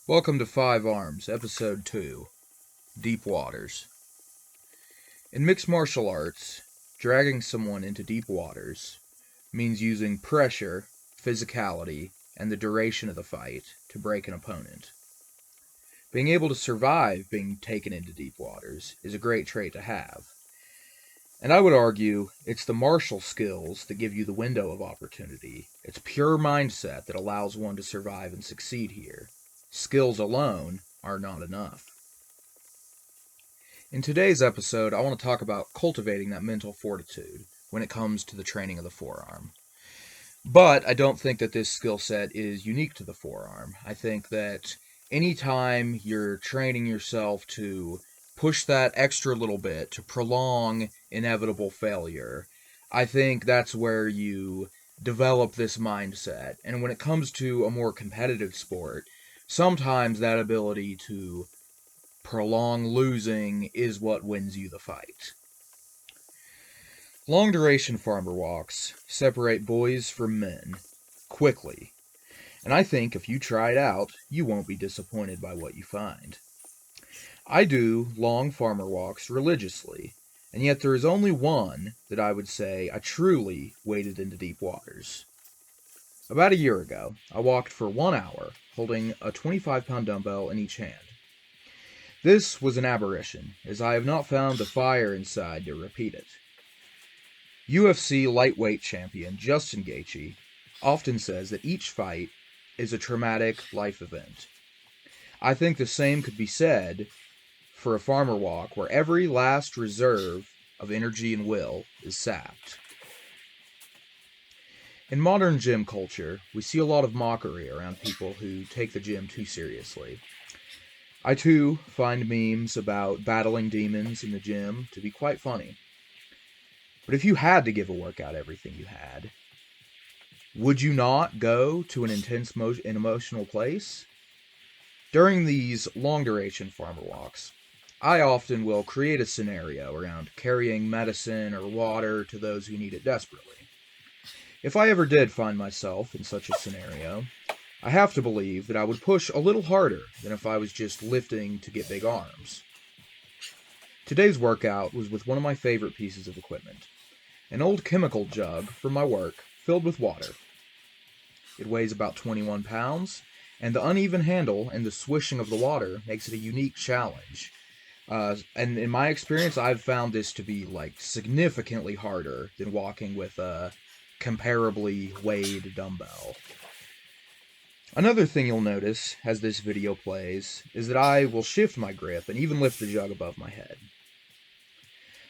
Welcome to Fivearms, Episode 2, Deep Waters. In mixed martial arts, dragging someone into deep waters means using pressure, physicality, and the duration of the fight to break an opponent. Being able to survive being taken into deep waters is a great trait to have. And I would argue it's the martial skills that give you the window of opportunity. It's pure mindset that allows one to survive and succeed here. Skills alone are not enough. In today's episode, I want to talk about cultivating that mental fortitude when it comes to the training of the forearm. But I don't think that this skill set is unique to the forearm. I think that anytime you're training yourself to push that extra little bit to prolong inevitable failure, I think that's where you develop this mindset. And when it comes to a more competitive sport, sometimes that ability to prolong losing is what wins you the fight. Long-duration farmer walks separate boys from men quickly, and I think if you try it out, you won't be disappointed by what you find. I do long farmer walks religiously, and yet there is only one that I would say I truly waded into deep waters. About a year ago, I walked for 1 hour, holding a 25-pound dumbbell in each hand. This was an aberration, as I have not found the fire inside to repeat it. UFC lightweight champion Justin Gaethje often says that each fight is a traumatic life event. I think the same could be said for a farmer walk where every last reserve of energy and will is sapped. In modern gym culture, we see a lot of mockery around people who take the gym too seriously. I too find memes about battling demons in the gym to be quite funny. But if you had to give a workout everything you had, would you not go to an intense and emotional place? During these long-duration farmer walks, I often will create a scenario around carrying medicine or water to those who need it desperately. If I ever did find myself in such a scenario, I have to believe that I would push a little harder than if I was just lifting to get big arms. Today's workout was with one of my favorite pieces of equipment, an old chemical jug from my work filled with water. It weighs about 21 pounds, and the uneven handle and the swishing of the water makes it a unique challenge. And in my experience, I've found this to be significantly harder than walking with a comparably weighed dumbbell. Another thing you'll notice as this video plays is that I will shift my grip and even lift the jug above my head.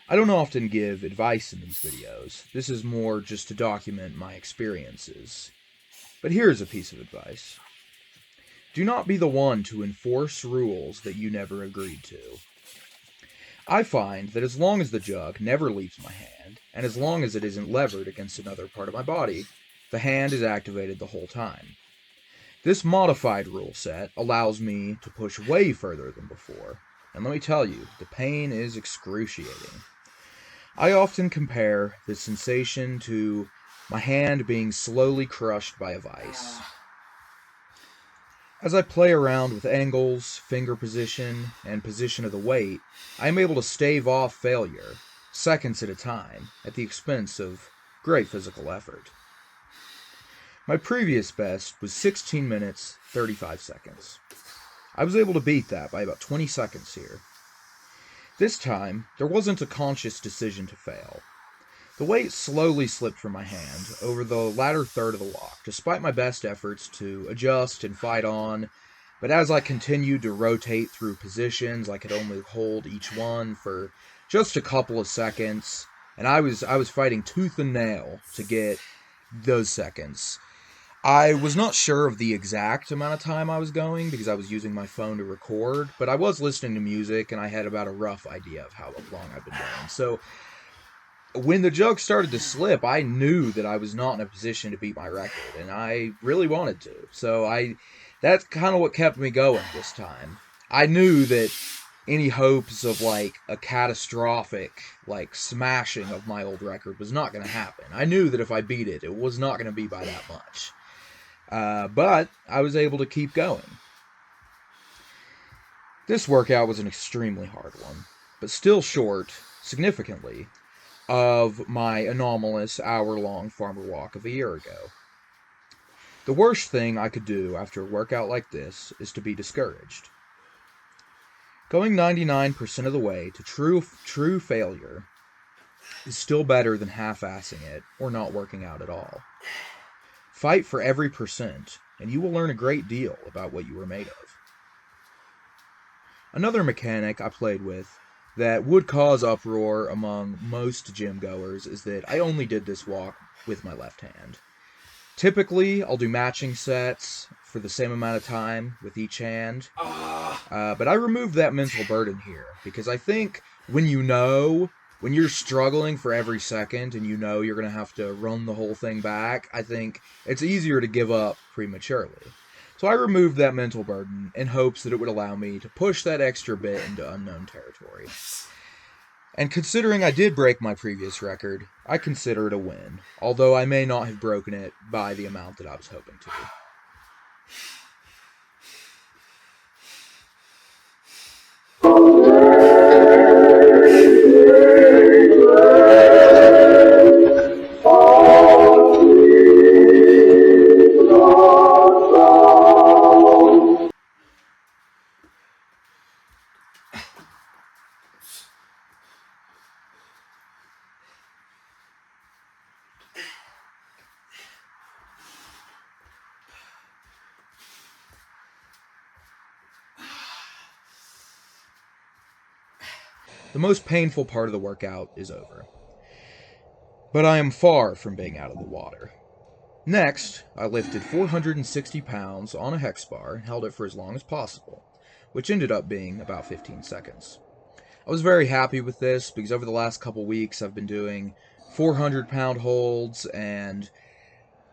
I don't often give advice in these videos. This is more just to document my experiences. But here is a piece of advice. Do not be the one to enforce rules that you never agreed to. I find that as long as the jug never leaves my hand, and as long as it isn't levered against another part of my body, the hand is activated the whole time. This modified rule set allows me to push way further than before, and let me tell you, the pain is excruciating. I often compare this sensation to my hand being slowly crushed by a vice. As I play around with angles, finger position, and position of the weight, I am able to stave off failure, seconds at a time, at the expense of great physical effort. My previous best was 16 minutes, 35 seconds. I was able to beat that by about 20 seconds here. This time, there wasn't a conscious decision to fail. The weight slowly slipped from my hand over the latter third of the walk, despite my best efforts to adjust and fight on, but as I continued to rotate through positions, I could only hold each one for just a couple of seconds, and I was fighting tooth and nail to get those seconds. I was not sure of the exact amount of time I was going because I was using my phone to record, but I was listening to music and I had about a rough idea of how long I've been going. So when the jug started to slip, I knew that I was not in a position to beat my record, and I really wanted to. So that's kind of what kept me going this time. I knew that any hopes of a catastrophic smashing of my old record was not going to happen. I knew that if I beat it, it was not going to be by that much. But I was able to keep going. This workout was an extremely hard one, but still short, significantly, of my anomalous hour-long farmer walk of a year ago. The worst thing I could do after a workout like this is to be discouraged. Going 99% of the way to true failure is still better than half-assing it or not working out at all. Fight for every percent, and you will learn a great deal about what you are made of. Another mechanic I played with that would cause uproar among most gym goers is that I only did this walk with my left hand. Typically, I'll do matching sets for the same amount of time with each hand, but I removed that mental burden here because I think when you're struggling for every second and you know you're going to have to run the whole thing back, I think it's easier to give up prematurely. So I removed that mental burden in hopes that it would allow me to push that extra bit into unknown territory. And considering I did break my previous record, I consider it a win, although I may not have broken it by the amount that I was hoping to. The most painful part of the workout is over, but I am far from being out of the water. Next, I lifted 460 pounds on a hex bar and held it for as long as possible, which ended up being about 15 seconds. I was very happy with this because over the last couple weeks I've been doing 400-pound holds, and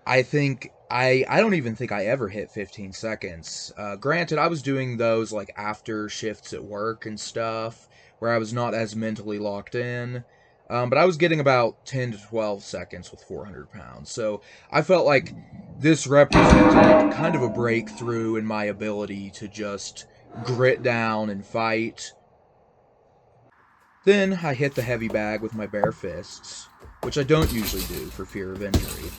I don't even think I ever hit 15 seconds. Granted, I was doing those like after shifts at work and stuff, where I was not as mentally locked in. But I was getting about 10 to 12 seconds with 400 pounds. So I felt like this represented kind of a breakthrough in my ability to just grit down and fight. Then I hit the heavy bag with my bare fists, which I don't usually do for fear of injury.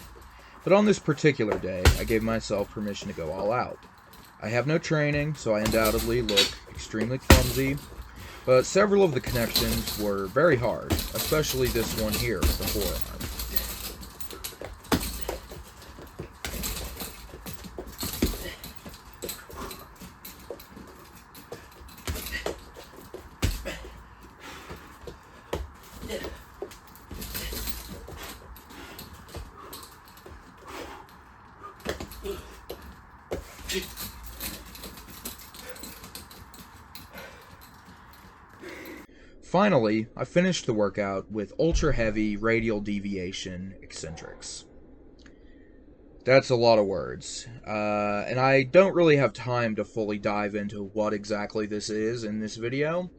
But on this particular day, I gave myself permission to go all out. I have no training, so I undoubtedly look extremely clumsy, but several of the connections were very hard, especially this one here with the forearm. Finally, I finished the workout with ultra-heavy radial deviation eccentrics. That's a lot of words, and I don't really have time to fully dive into what exactly this is in this video,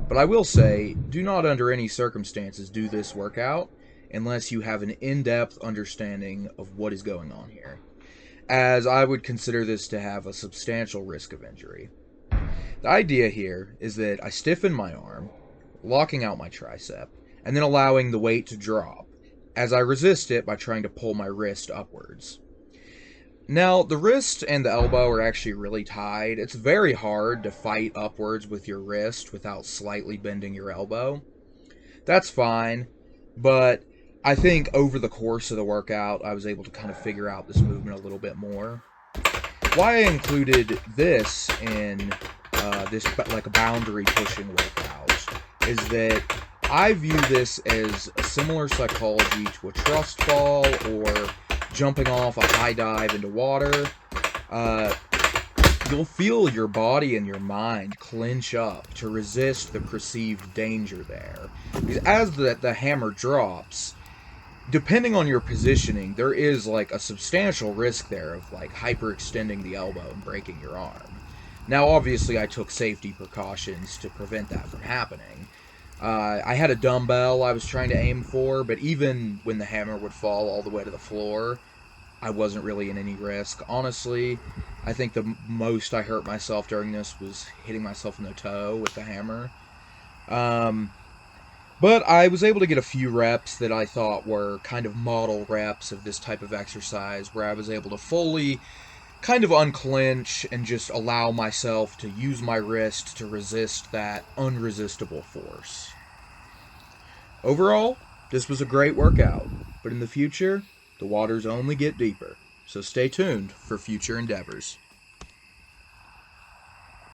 but I will say, do not under any circumstances do this workout unless you have an in-depth understanding of what is going on here, as I would consider this to have a substantial risk of injury. The idea here is that I stiffen my arm, locking out my tricep, and then allowing the weight to drop, as I resist it by trying to pull my wrist upwards. Now, the wrist and the elbow are actually really tied. It's very hard to fight upwards with your wrist without slightly bending your elbow. That's fine, but I think over the course of the workout, I was able to kind of figure out this movement a little bit more. Why I included this in this like a boundary pushing workout is that I view this as a similar psychology to a trust fall or jumping off a high dive into water. You'll feel your body and your mind clench up to resist the perceived danger there. Because as the hammer drops, depending on your positioning, there is like a substantial risk there of like hyperextending the elbow and breaking your arm. Now, obviously, I took safety precautions to prevent that from happening. I had a dumbbell I was trying to aim for, but even when the hammer would fall all the way to the floor, I wasn't really in any risk. Honestly, I think the most I hurt myself during this was hitting myself in the toe with the hammer. Um, but I was able to get a few reps that I thought were kind of model reps of this type of exercise where I was able to fully kind of unclench and just allow myself to use my wrist to resist that unresistible force. Overall, this was a great workout, but in the future, the waters only get deeper. So stay tuned for future endeavors.